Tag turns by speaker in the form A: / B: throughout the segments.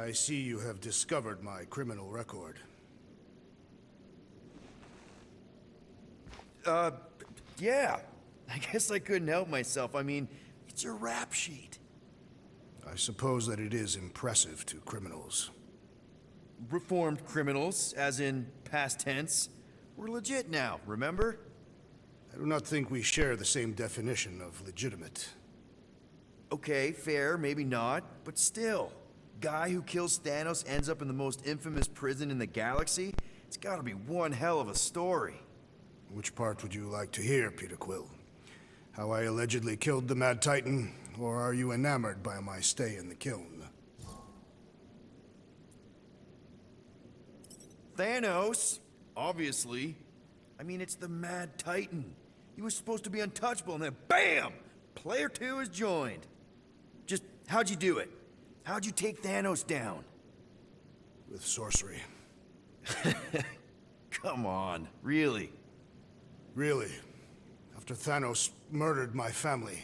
A: I see you have discovered my criminal record.
B: Yeah. I guess I couldn't help myself. I mean, it's your rap sheet.
A: I suppose that it is impressive to criminals.
B: Reformed criminals, as in past tense. We're legit now, remember?
A: I do not think we share the same definition of legitimate.
B: Okay, fair, maybe not, but still. Guy who kills Thanos ends up in the most infamous prison in the galaxy? It's gotta be one hell of a story.
A: Which part would you like to hear, Peter Quill? How I allegedly killed the Mad Titan, or are you enamored by my stay in the kiln?
B: Thanos, obviously. I mean, it's the Mad Titan. He was supposed to be untouchable, and then BAM! Player 2 is joined. Just, how'd you do it? How'd you take Thanos down?
A: With sorcery.
B: Come on, really?
A: Really. After Thanos murdered my family,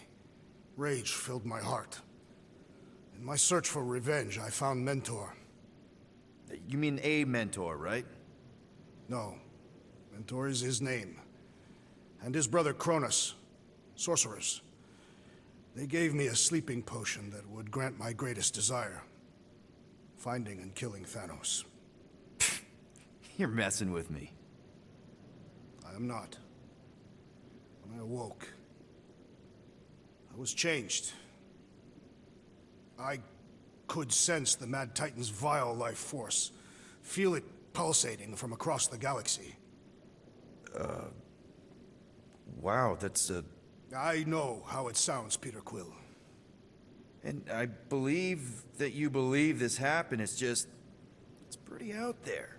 A: rage filled my heart. In my search for revenge, I found Mentor.
B: You mean a mentor, right?
A: No. Mentor is his name. And his brother Cronus. Sorcerers. They gave me a sleeping potion that would grant my greatest desire. Finding and killing Thanos.
B: You're messing with me.
A: I am not. When I awoke, I was changed. I could sense the Mad Titan's vile life force. Feel it pulsating from across the galaxy.
B: Wow, that's
A: I know how it sounds, Peter Quill.
B: And I believe that you believe this happened. It's just... it's pretty out there.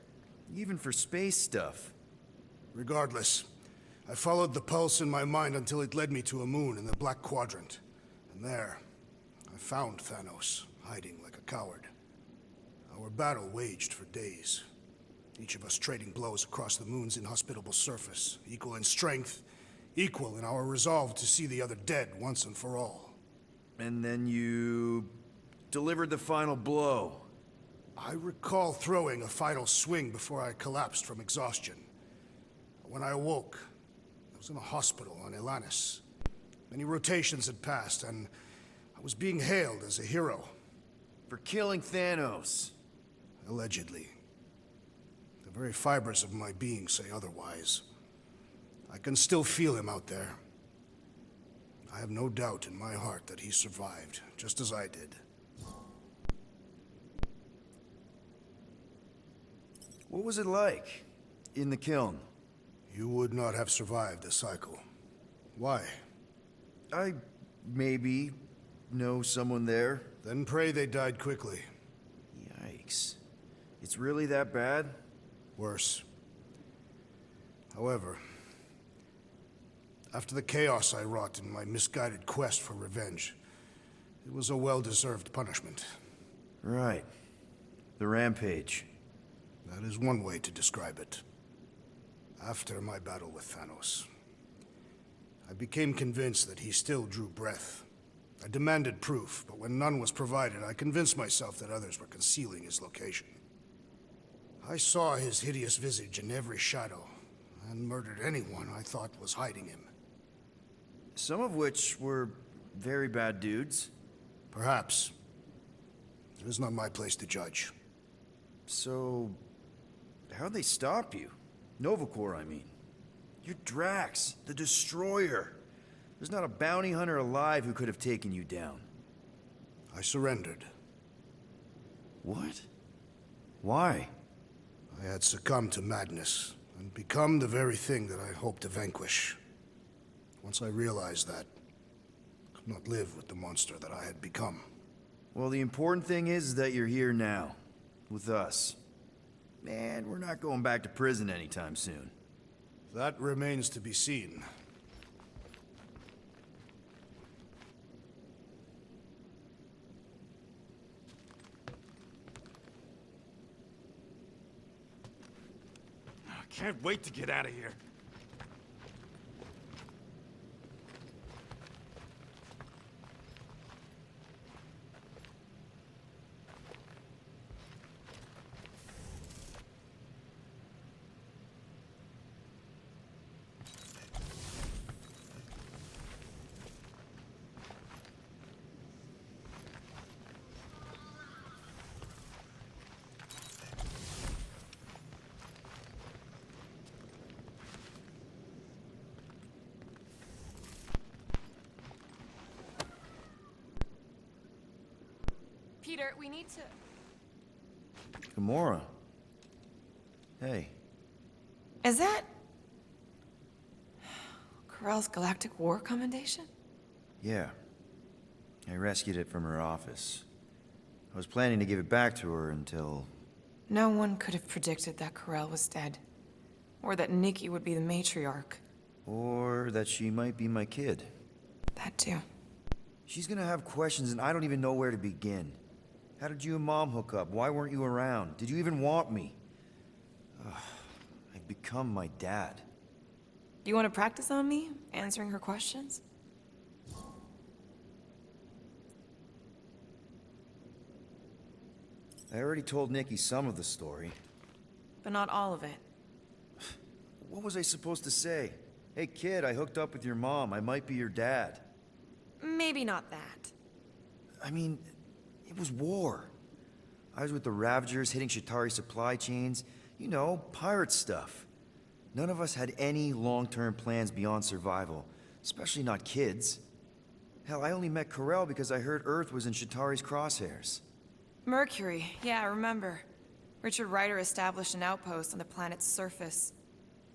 B: Even for space stuff.
A: Regardless, I followed the pulse in my mind until it led me to a moon in the Black Quadrant. And there, I found Thanos, hiding like a coward. Our battle waged for days. Each of us trading blows across the moon's inhospitable surface, equal in strength, equal in our resolve to see the other dead once and for all.
B: And then you... delivered the final blow.
A: I recall throwing a final swing before I collapsed from exhaustion. When I awoke, I was in a hospital on Atlantis. Many rotations had passed, and I was being hailed as a hero.
B: For killing Thanos.
A: Allegedly. The very fibers of my being say otherwise. I can still feel him out there. I have no doubt in my heart that he survived, just as I did.
B: What was it like in the kiln?
A: You would not have survived the cycle. Why?
B: I maybe know someone there.
A: Then pray they died quickly.
B: Yikes. It's really that bad?
A: Worse. However, after the chaos I wrought in my misguided quest for revenge, it was a well-deserved punishment.
B: Right. The rampage.
A: That is one way to describe it. After my battle with Thanos, I became convinced that he still drew breath. I demanded proof, but when none was provided, I convinced myself that others were concealing his location. I saw his hideous visage in every shadow, and murdered anyone I thought was hiding him.
B: Some of which were very bad dudes.
A: Perhaps. It is not my place to judge.
B: So... how'd they stop you? Nova Corps, I mean. You're Drax, the Destroyer. There's not a bounty hunter alive who could have taken you down.
A: I surrendered.
B: What? Why?
A: I had succumbed to madness, and become the very thing that I hoped to vanquish. Once I realized that, I could not live with the monster that I had become.
B: Well, the important thing is that you're here now, with us. And we're not going back to prison anytime soon.
A: That remains to be seen.
C: I can't wait to get out of here.
D: Peter, we need to...
B: Gamora. Hey.
D: Is that... Corell's Galactic War Commendation?
B: Yeah. I rescued it from her office. I was planning to give it back to her until...
D: No one could have predicted that Corell was dead. Or that Nikki would be the matriarch.
B: Or that she might be my kid.
D: That too.
B: She's gonna have questions and I don't even know where to begin. How did you and Mom hook up? Why weren't you around? Did you even want me? Ugh, I've become my dad.
D: Do you want to practice on me, answering her questions?
B: I already told Nikki some of the story.
D: But not all of it.
B: What was I supposed to say? Hey kid, I hooked up with your mom. I might be your dad.
D: Maybe not that.
B: I mean, it was war. I was with the Ravagers hitting Shatari supply chains. You know, pirate stuff. None of us had any long-term plans beyond survival, especially not kids. Hell, I only met Corell because I heard Earth was in Shatari's crosshairs.
D: Mercury, yeah, I remember. Richard Ryder established an outpost on the planet's surface.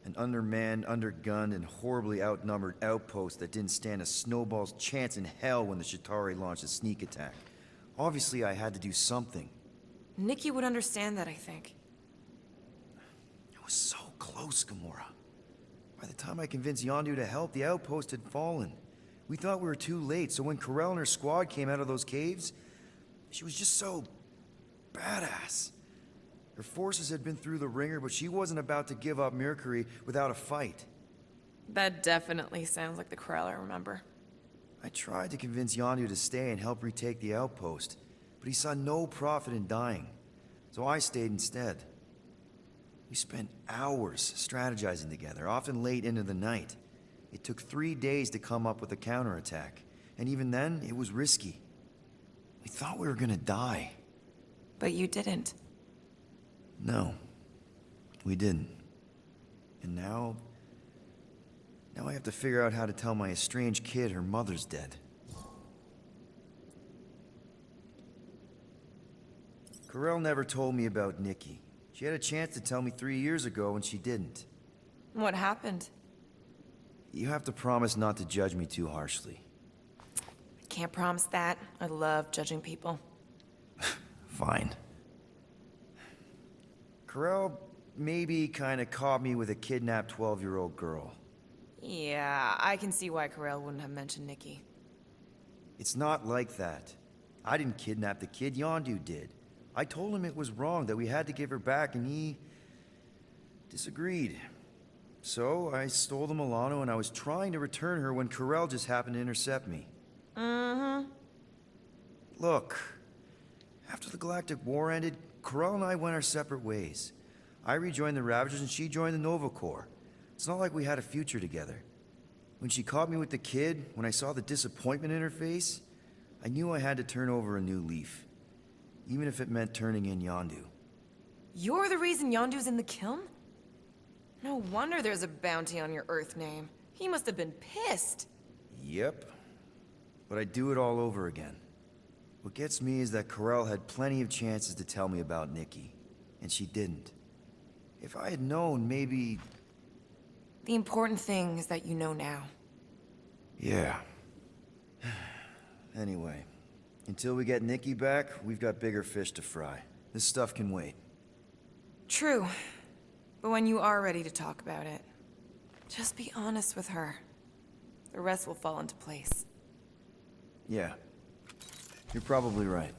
B: An undermanned, undergunned, and horribly outnumbered outpost that didn't stand a snowball's chance in hell when the Shatari launched a sneak attack. Obviously, I had to do something.
D: Nikki would understand that, I think.
B: I was so close, Gamora. By the time I convinced Yondu to help, the outpost had fallen. We thought we were too late, so when Corell and her squad came out of those caves, she was just so... badass. Her forces had been through the ringer, but she wasn't about to give up Mercury without a fight.
D: That definitely sounds like the Corell I remember.
B: I tried to convince Yondu to stay and help retake the outpost, but he saw no profit in dying, so I stayed instead. We spent hours strategizing together, often late into the night. It took 3 days to come up with a counterattack, and even then, it was risky. We thought we were gonna die.
D: But you didn't.
B: No, we didn't. And now I have to figure out how to tell my estranged kid her mother's dead. Corell never told me about Nikki. She had a chance to tell me 3 years ago and she didn't.
D: What happened?
B: You have to promise not to judge me too harshly.
D: I can't promise that. I love judging people.
B: Fine. Corell maybe kinda caught me with a kidnapped 12-year-old girl.
D: Yeah, I can see why Corell wouldn't have mentioned Nikki.
B: It's not like that. I didn't kidnap the kid, Yondu did. I told him it was wrong, that we had to give her back, and he... disagreed. So, I stole the Milano, and I was trying to return her when Corell just happened to intercept me.
D: Mm-hmm.
B: Look, after the Galactic War ended, Corell and I went our separate ways. I rejoined the Ravagers and she joined the Nova Corps. It's not like we had a future together. When she caught me with the kid, when I saw the disappointment in her face, I knew I had to turn over a new leaf. Even if it meant turning in Yondu.
D: You're the reason Yondu's in the kiln? No wonder there's a bounty on your Earth name. He must have been pissed.
B: Yep. But I'd do it all over again. What gets me is that Corell had plenty of chances to tell me about Nikki, and she didn't. If I had known, maybe...
D: The important thing is that you know now.
B: Yeah. Anyway, until we get Nikki back, we've got bigger fish to fry. This stuff can wait.
D: True. But when you are ready to talk about it, just be honest with her. The rest will fall into place.
B: Yeah. You're probably right.